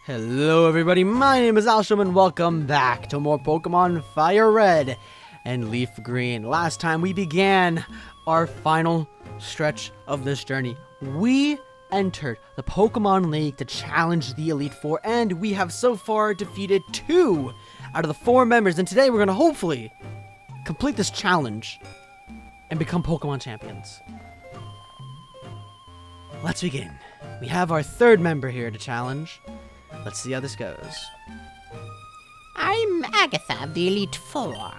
Hello everybody, my name is Alsham and welcome back to more Pokemon Fire Red and Leaf Green. Last time we began our final stretch of this journey. We entered the Pokemon League to challenge the Elite Four, and we have so far defeated 2 out of the 4 members, and today we're going to hopefully complete this challenge and become Pokemon champions. Let's begin. We have our 3rd member here to challenge. Let's see how this goes. I'm Agatha of the Elite Four.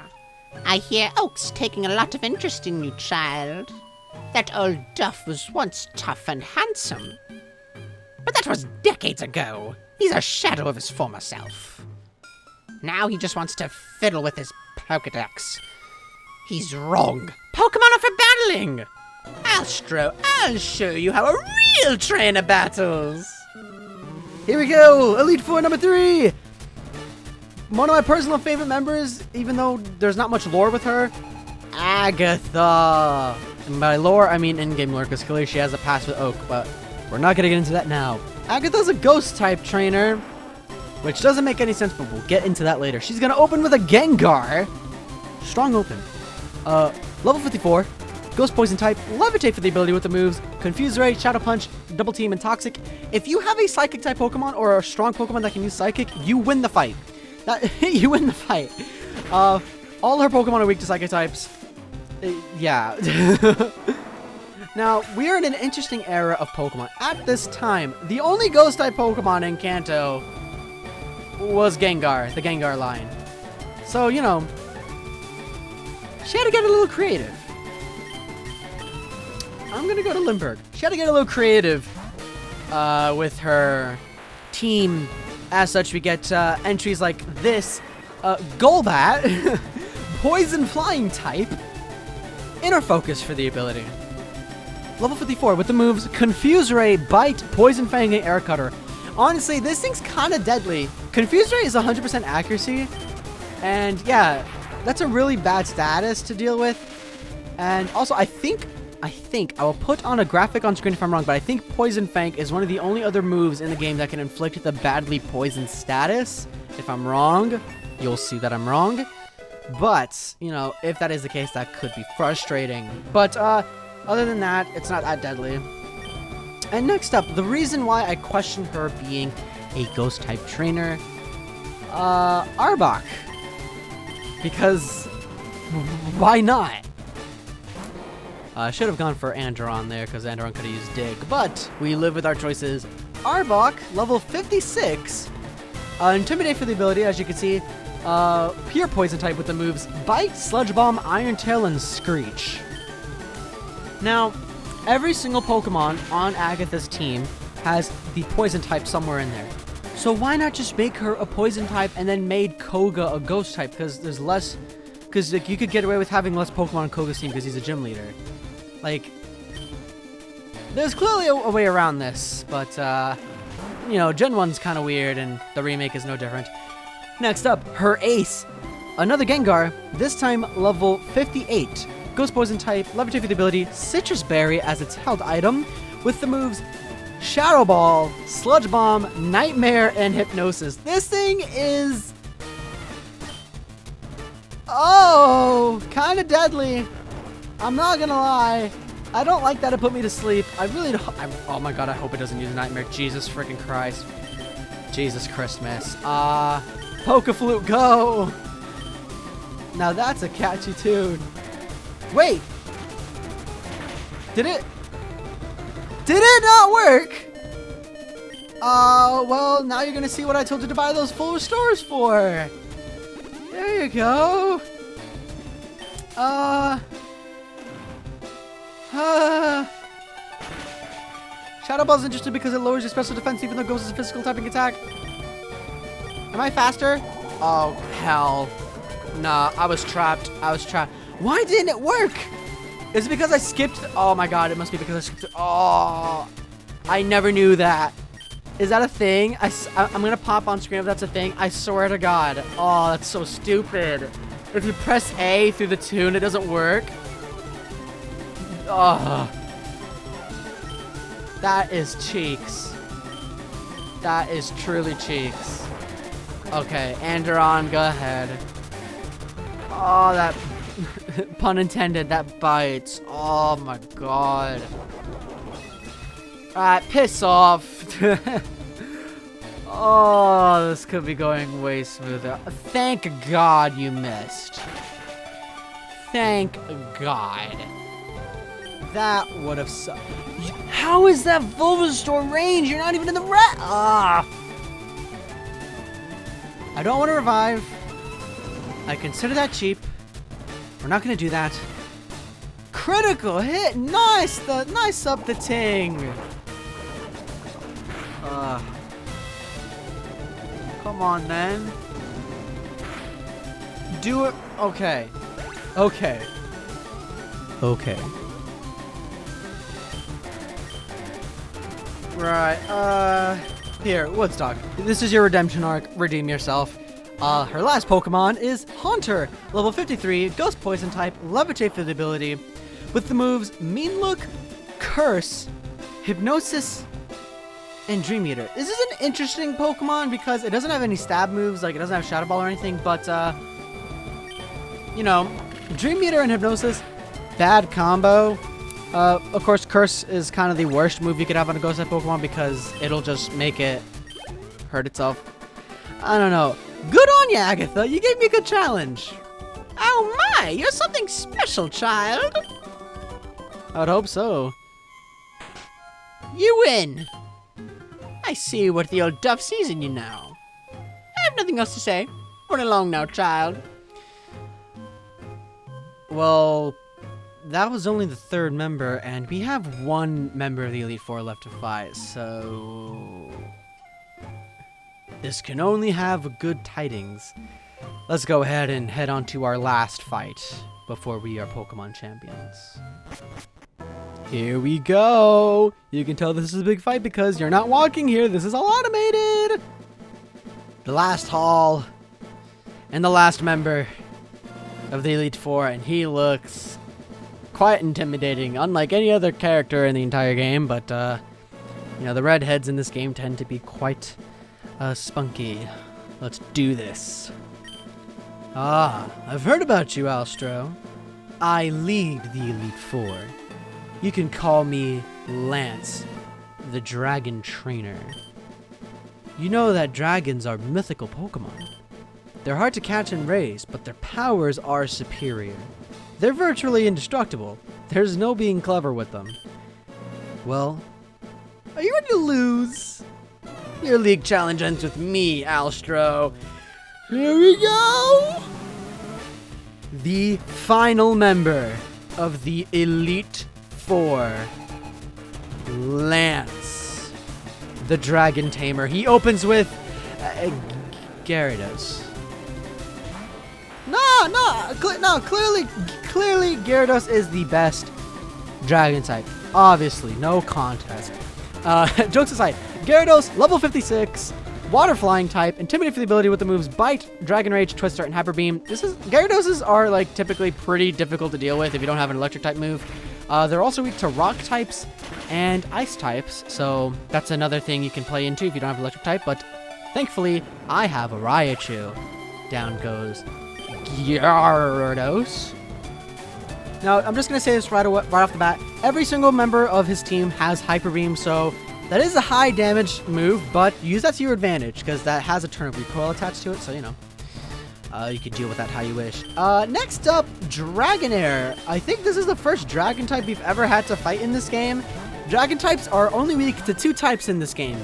I hear Oak's taking a lot of interest in you, child. That old Duff was once tough and handsome. But that was decades ago. He's a shadow of his former self. Now he just wants to fiddle with his Pokedex. He's wrong. Pokemon are for battling! Astro, I'll show you how a real trainer battles! Here we go! Elite Four number 3! One of my personal favorite members, even though there's not much lore with her, Agatha! And by lore, I mean in-game lore, because clearly she has a past with Oak, but we're not going to get into that now. Agatha's a Ghost-type trainer, which doesn't make any sense, but we'll get into that later. She's going to open with a Gengar. Strong open. Level 54. Ghost Poison type, Levitate for the ability with the moves, Confuse Ray, Shadow Punch, Double Team, and Toxic. If you have a Psychic type Pokemon or a strong Pokemon that can use Psychic, you win the fight. You win the fight. All her Pokemon are weak to Psychic types. Yeah. Now, we are in an interesting era of Pokemon. At this time, the only Ghost type Pokemon in Kanto was Gengar, the Gengar line. So, you know, she had to get a little creative. I'm gonna go to Limburg. She had to get a little creative with her team. As such, we get entries like this. Golbat, Poison Flying type, Inner Focus for the ability. Level 54 with the moves Confuse Ray, Bite, Poison Fang, and Air Cutter. Honestly, this thing's kind of deadly. Confuse Ray is 100% accuracy. And yeah, that's a really bad status to deal with. And also, I think I will put on a graphic on screen if I'm wrong, but I think Poison Fang is one of the only other moves in the game that can inflict the badly poisoned status. If I'm wrong, you'll see that I'm wrong. But, you know, if that is the case, that could be frustrating. But, other than that, it's not that deadly. And next up, the reason why I question her being a Ghost-type trainer, Arbok. Because, why not? I should have gone for Andron there, because Andron could have used Dig. But we live with our choices. Arbok, level 56. Intimidate for the ability, as you can see. Pure Poison type with the moves Bite, Sludge Bomb, Iron Tail, and Screech. Now, every single Pokemon on Agatha's team has the Poison type somewhere in there. So why not just make her a Poison type and then made Koga a Ghost type? Because there's less... Because like, you could get away with having less Pokemon on Koga's team because he's a gym leader. Like, there's clearly a way around this, but, you know, Gen 1's kind of weird, and the remake is no different. Next up, her ace. Another Gengar, this time level 58. Ghost Poison type, Levitate for the ability, Citrus Berry as its held item, with the moves Shadow Ball, Sludge Bomb, Nightmare, and Hypnosis. This thing is... oh, kind of deadly. I'm not gonna lie. I don't like that it put me to sleep. I really don't. Oh my god, I hope it doesn't use Nightmare. Jesus freaking Christ. Jesus Christmas. Pokeflute, go! Now that's a catchy tune. Wait! Did it not work? Well, now you're gonna see what I told you to buy those full restores for. There you go. Shadow Ball's interesting because it lowers your special defense even though it goes as a physical typing attack. Am I faster? Oh, hell. Nah, I was trapped. Why didn't it work? Is it because I skipped? Oh my god, it must be because I skipped. Oh, I never knew that. Is that a thing? I'm gonna pop on screen if that's a thing. I swear to god. Oh, that's so stupid. If you press A through the tune, it doesn't work. Oh. That is cheeks. That is truly cheeks. Okay, Andron, go ahead. Oh, that pun intended, that bites. Oh my god. Alright, piss off. Oh, this could be going way smoother. Thank God you missed. Thank God. That would have sucked. How is that Bulbasaur range? You're not even in the red. Ah. I don't want to revive. I consider that cheap. We're not going to do that. Critical hit. Nice. Nice up the ting. Come on, then. Do it. Okay. Okay. Okay. Right, here, Woodstock. This is your redemption arc. Redeem yourself. Her last Pokemon is Haunter, level 53, Ghost Poison type, Levitate for the ability, with the moves Mean Look, Curse, Hypnosis, and Dream Eater. This is an interesting Pokemon because it doesn't have any stab moves, like it doesn't have Shadow Ball or anything, but, you know, Dream Eater and Hypnosis, bad combo. Of course, Curse is kind of the worst move you could have on a Ghost type Pokemon because it'll just make it hurt itself. I don't know. Good on you, Agatha. You gave me a good challenge. Oh my, you're something special, child. I would hope so. You win. I see what the old duff sees in you now. I have nothing else to say. Run along now, child. Well, that was only the third member, and we have one member of the Elite Four left to fight, so this can only have good tidings. Let's go ahead and head on to our last fight before we are Pokemon champions. Here we go. You can tell this is a big fight because you're not walking here. This is all automated. The last hall and the last member of the Elite Four, and he looks quite intimidating, unlike any other character in the entire game, but, you know, the redheads in this game tend to be quite, spunky. Let's do this. Ah, I've heard about you, Alstro. I lead the Elite Four. You can call me Lance, the Dragon Trainer. You know that dragons are mythical Pokemon. They're hard to catch and raise, but their powers are superior. They're virtually indestructible. There's no being clever with them. Well, are you ready to lose? Your league challenge ends with me, Alstro. Here we go! The final member of the Elite Four, Lance, the Dragon Tamer. He opens with Gyarados. No, clearly Gyarados is the best dragon type. Obviously, no contest. Jokes aside, Gyarados, level 56, water flying type, intimidated for the ability with the moves Bite, Dragon Rage, Twister, and Hyper Beam. Gyaradoses are like typically pretty difficult to deal with if you don't have an electric type move. They're also weak to rock types and ice types, so that's another thing you can play into if you don't have electric type, but thankfully, I have a Raichu. Down goes Gyarados. Now, I'm just going to say this right off the bat. Every single member of his team has Hyper Beam, so that is a high damage move, but use that to your advantage, because that has a turn of recoil attached to it, so, you know, you can deal with that how you wish. Next up, Dragonair. I think this is the first Dragon type we've ever had to fight in this game. Dragon types are only weak to two types in this game.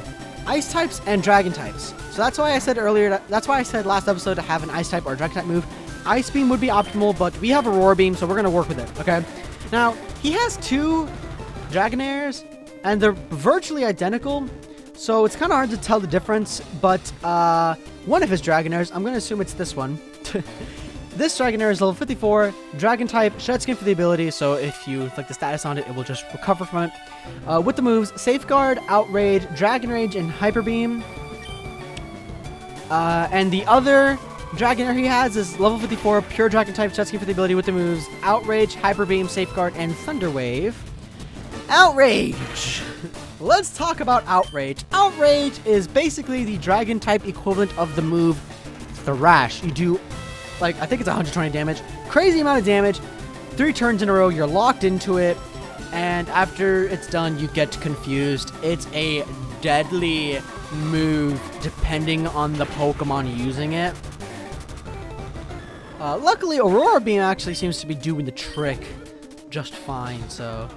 Ice types and Dragon types. So that's why I said earlier, that's why I said last episode to have an Ice type or a Dragon type move. Ice Beam would be optimal, but we have Aurora Beam, so we're going to work with it, okay? Now, he has two Dragonairs, and they're virtually identical, so it's kind of hard to tell the difference, but one of his Dragonairs, I'm going to assume it's this one. This Dragonair is level 54, Dragon type, Shed Skin for the ability, so if you inflict the status on it, it will just recover from it. With the moves Safeguard, Outrage, Dragon Rage, and Hyper Beam. And the other Dragonair he has is level 54, pure Dragon type, Shed Skin for the ability with the moves Outrage, Hyper Beam, Safeguard, and Thunder Wave. Outrage! let's talk about Outrage. Outrage is basically the dragon type equivalent of the move Thrash. You do, like, I think it's 120 damage. Crazy amount of damage. 3 turns in a row, you're locked into it. And after it's done, you get confused. It's a deadly move depending on the Pokemon using it. Luckily, Aurora Beam actually seems to be doing the trick just fine, so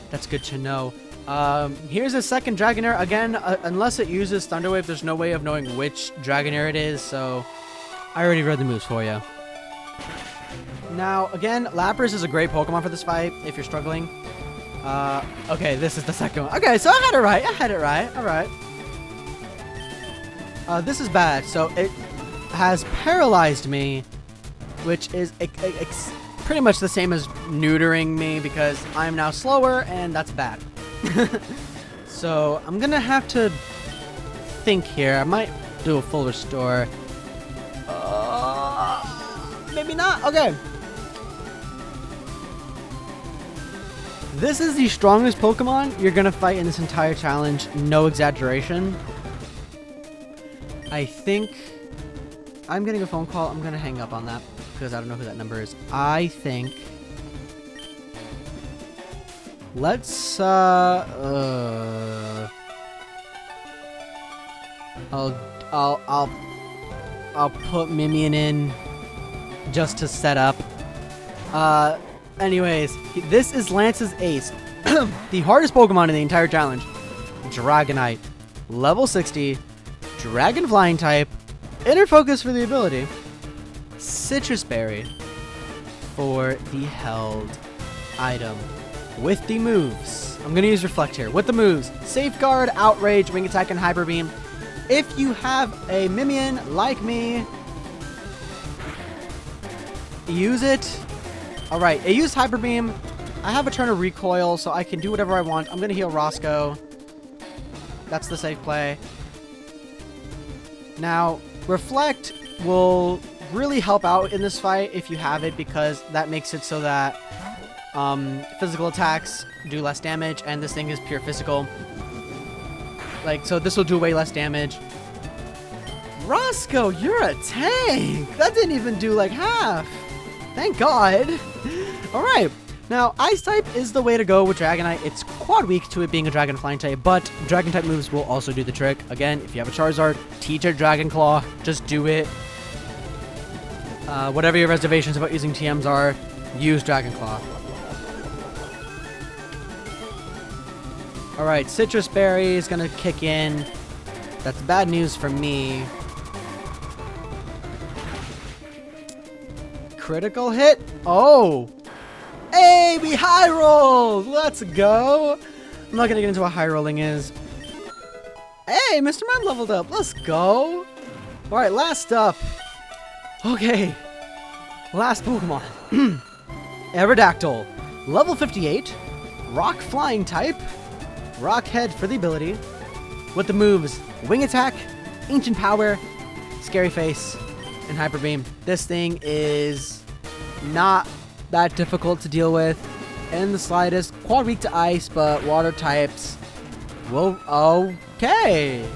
that's good to know. Here's a second Dragonair. Again, unless it uses Thunder Wave, there's no way of knowing which Dragonair it is, so I already read the moves for you. Now, again, Lapras is a great Pokemon for this fight if you're struggling. Okay, this is the second one. Okay, so I had it right. All right. This is bad. So it has paralyzed me, which is pretty much the same as neutering me because I'm now slower, and that's bad. So I'm gonna have to think here. I might do a full restore. Maybe not. Okay. This is the strongest Pokemon you're gonna fight in this entire challenge. No exaggeration. I think I'm getting a phone call. I'm gonna hang up on that because I don't know who that number is. I think let's I'll put Mimian in just to set up. Anyways, this is Lance's ace. The hardest Pokemon in the entire challenge. Dragonite. Level 60. Dragon Flying type. Inner Focus for the ability. Citrus Berry for the held item. With the moves. I'm going to use Reflect here. With the moves. Safeguard, Outrage, Wing Attack, and Hyper Beam. If you have a Mimian like me, use it. Alright, it used Hyper Beam. I have a turn of Recoil, so I can do whatever I want. I'm going to heal Roscoe. That's the safe play. Now, Reflect will really help out in this fight if you have it, because that makes it so that physical attacks do less damage, and this thing is pure physical. Like, so this will do way less damage. Roscoe, you're a tank! That didn't even do like half. Thank God. Alright. Now, Ice type is the way to go with Dragonite. It's quad weak to it being a Dragon Flying type, but Dragon type moves will also do the trick. Again, if you have a Charizard, teach it Dragon Claw. Just do it. Whatever your reservations about using TMs are, use Dragon Claw. Alright, Citrus Berry is going to kick in. That's bad news for me. Critical hit. Oh. Hey, we high rolled. Let's go. I'm not going to get into what high rolling is. Hey, Mr. Mime leveled up. Let's go. All right, last up. Okay. Last Pokemon. Aerodactyl. Level 58. Rock Flying type. Rock Head for the ability. With the moves Wing Attack, Ancient Power, Scary Face, and Hyper Beam. This thing is not that difficult to deal with in the slightest. Quad weak to ice, but water types will... Okay.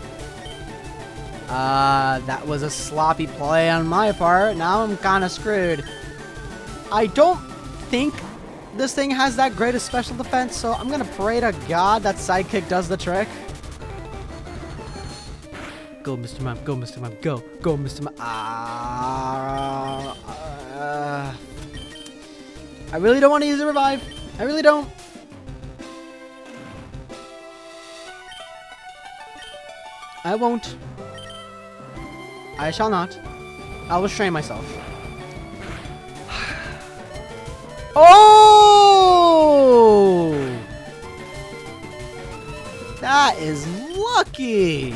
That was a sloppy play on my part. Now I'm kind of screwed. I don't think this thing has that great a special defense, so I'm going to pray to God that Sidekick does the trick. Go, Mr. Mime. Go, Mr. Mime. Go. Go, Mr. Mime. I really don't want to use a revive. I really don't. I won't. I shall not. I'll restrain myself. Oh! That is lucky.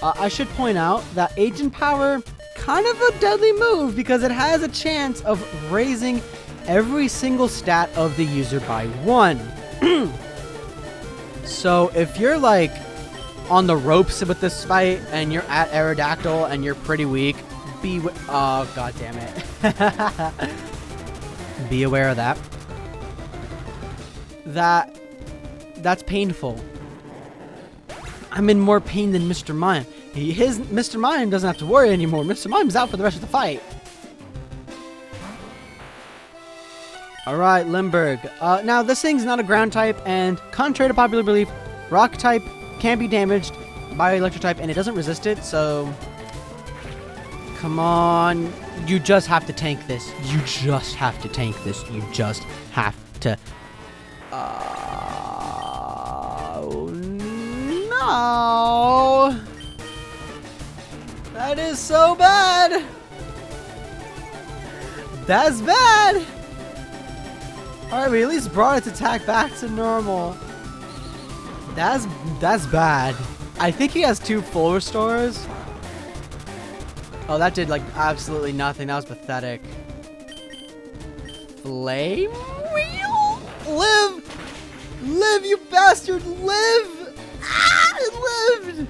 I should point out that Agent Power, kind of a deadly move because it has a chance of raising every single stat of the user by 1. So if you're like on the ropes with this fight and you're at Aerodactyl and you're pretty weak, oh, god damn it. Be aware of that. That's painful. I'm in more pain than Mr. Mime. Mr. Mime doesn't have to worry anymore. Mr. Mime's out for the rest of the fight. Alright, Limburg. Now, this thing's not a ground type, and contrary to popular belief, rock type can be damaged by electric type, and it doesn't resist it, so... Come on. You just have to tank this. You just have to tank this. You just have to... Oh, no. That is so bad. That's bad. Alright, we at least brought its attack back to normal. That's bad. I think he has 2 full restores. Oh, that did, like, absolutely nothing. That was pathetic. Flame Wheel? Live! Live, you bastard! Live! Ah, it lived!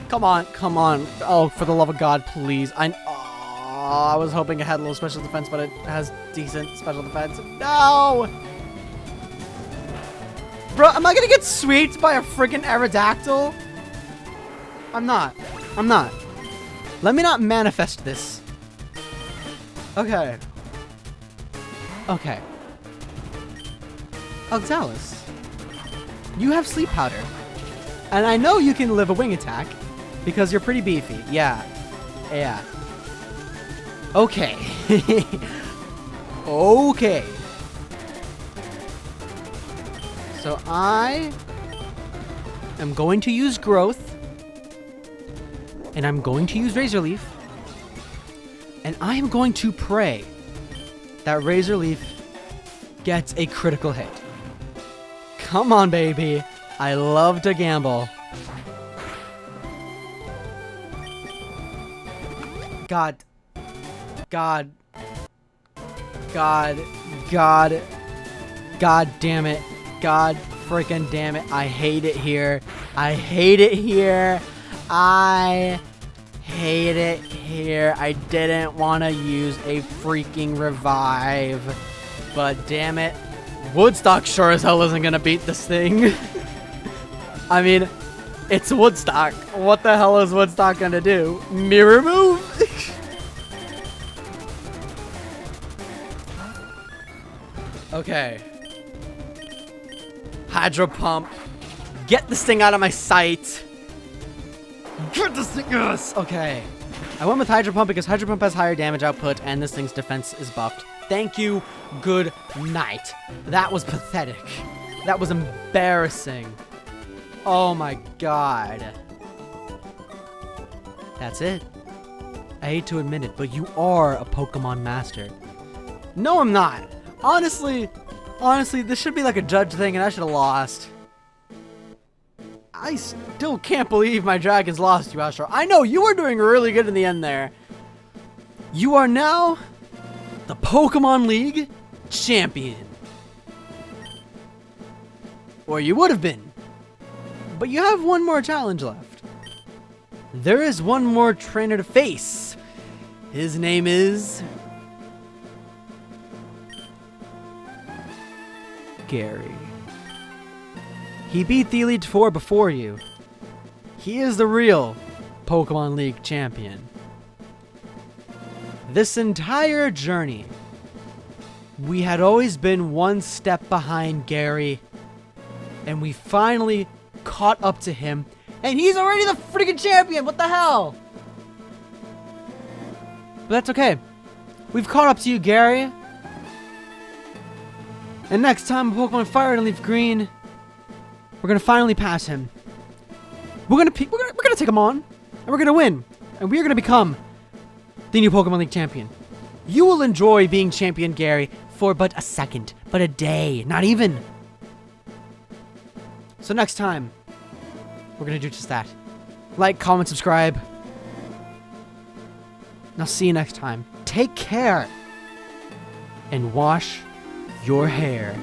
Come on, come on. Oh, for the love of God, please. I was hoping it had a little special defense, but it has decent special defense. No! Bro, am I gonna get sweeped by a freaking Aerodactyl? I'm not. I'm not. Let me not manifest this. Okay. Okay. Oxalis, you have sleep powder. And I know you can live a wing attack because you're pretty beefy. Yeah. Yeah. Okay. Okay. So I am going to use growth. And I'm going to use Razor Leaf. And I am going to pray that Razor Leaf gets a critical hit. Come on, baby. I love to gamble. God. God. God. God. God damn it. God freaking damn it. I hate it here. I hate it here. I hate it here. I didn't want to use a freaking revive. But damn it. Woodstock sure as hell isn't going to beat this thing. I mean, it's Woodstock. What the hell is Woodstock going to do? Mirror move? Okay. Hydro Pump. Get this thing out of my sight. Get this thing, yes! Okay. I went with Hydro Pump because Hydro Pump has higher damage output and this thing's defense is buffed. Thank you. Good night. That was pathetic. That was embarrassing. Oh my god. That's it. I hate to admit it, but you are a Pokemon master. No, I'm not. Honestly, this should be like a judge thing and I should have lost. I still can't believe my dragons lost you, Astro. I know, you were doing really good in the end there. You are now the Pokemon League champion. Or you would have been. But you have one more challenge left. There is one more trainer to face. His name is... Gary. He beat the Elite Four before you. He is the real Pokemon League champion. This entire journey, we had always been one step behind Gary, and we finally caught up to him, and he's already the freaking champion! What the hell? But that's okay. We've caught up to you, Gary. And next time Pokemon Fire and Leaf Green, we're gonna finally pass him. We're gonna take him on, and we're gonna win, and we're gonna become the new Pokemon League champion. You will enjoy being champion, Gary, for but a second, but a day, not even. So next time, we're gonna do just that. Like, comment, subscribe. And I'll see you next time. Take care, and wash your hair.